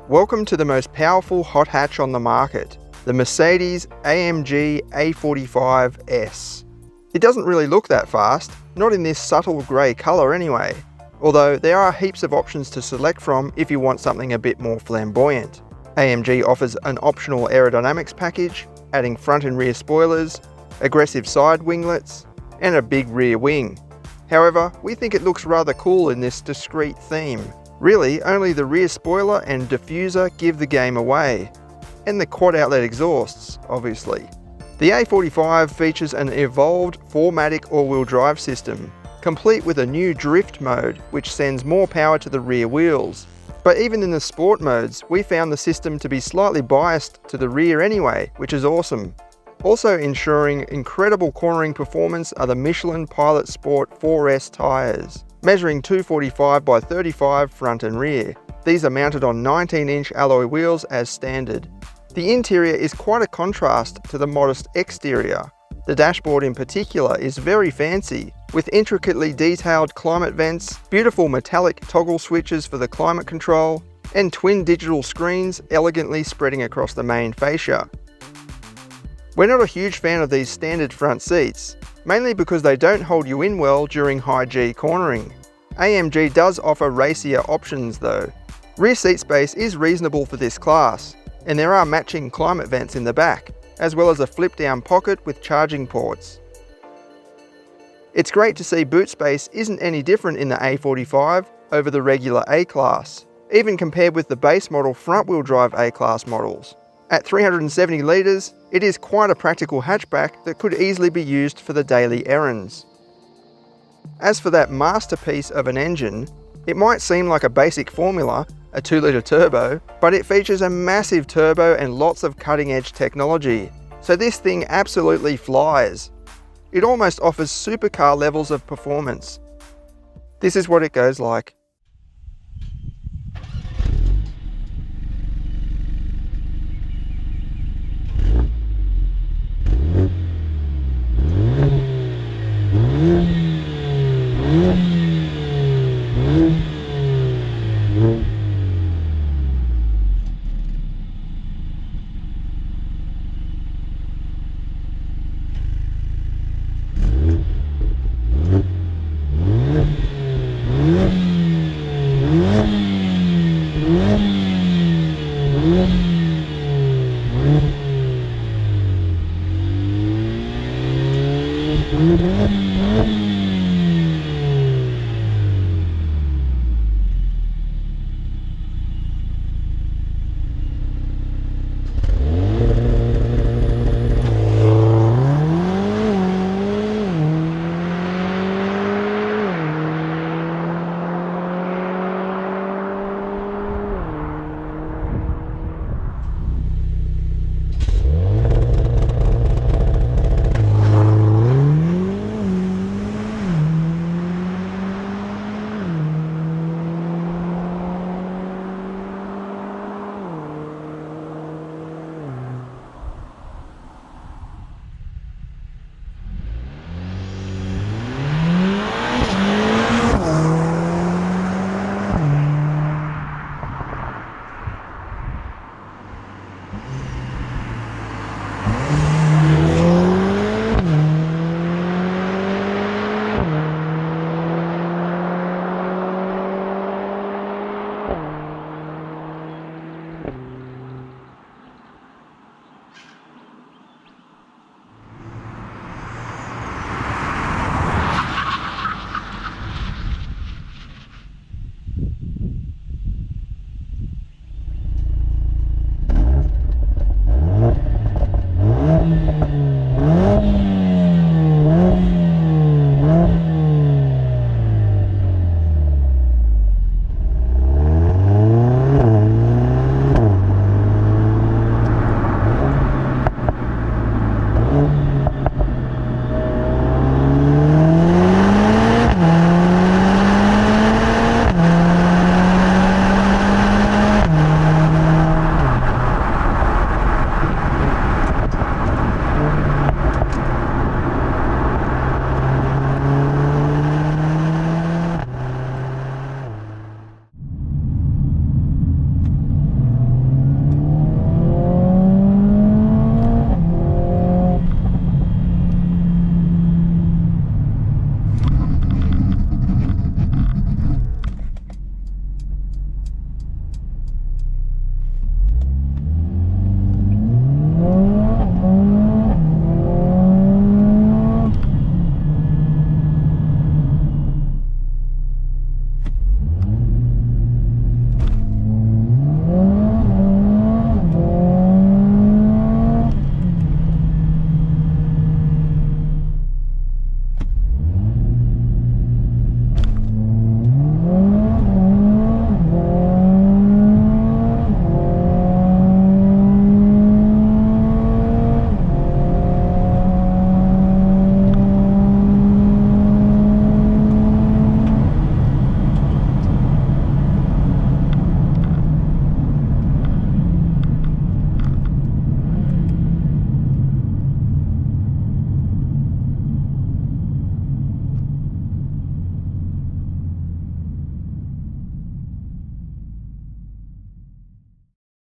Welcome to the most powerful hot hatch on the market, the Mercedes-AMG A45 S. It doesn't really look that fast, not in this subtle grey colour anyway, although there are heaps of options to select from if you want something a bit more flamboyant. AMG offers an optional aerodynamics package, adding front and rear spoilers, aggressive side winglets, and a big rear wing. However, we think it looks rather cool in this discreet theme. Really, only the rear spoiler and diffuser give the game away. And the quad outlet exhausts, obviously. The A45 features an evolved 4MATIC all-wheel drive system, complete with a new drift mode which sends more power to the rear wheels. But even in the sport modes, we found the system to be slightly biased to the rear anyway, which is awesome. Also ensuring incredible cornering performance are the Michelin Pilot Sport 4S tyres, measuring 245 by 35 front and rear. These are mounted on 19-inch alloy wheels as standard. The interior is quite a contrast to the modest exterior. The dashboard in particular is very fancy, with intricately detailed climate vents, beautiful metallic toggle switches for the climate control, and twin digital screens elegantly spreading across the main fascia. We're not a huge fan of these standard front seats, mainly because they don't hold you in well during high G cornering. AMG does offer racier options though. Rear seat space is reasonable for this class, and there are matching climate vents in the back, as well as a flip-down pocket with charging ports. It's great to see boot space isn't any different in the A45 over the regular A-Class, even compared with the base model front-wheel drive A-Class models. At 370 litres, it is quite a practical hatchback that could easily be used for the daily errands. As for that masterpiece of an engine, it might seem like a basic formula, a 2-litre turbo, but it features a massive turbo and lots of cutting-edge technology, so this thing absolutely flies. It almost offers supercar levels of performance. This is what it goes like.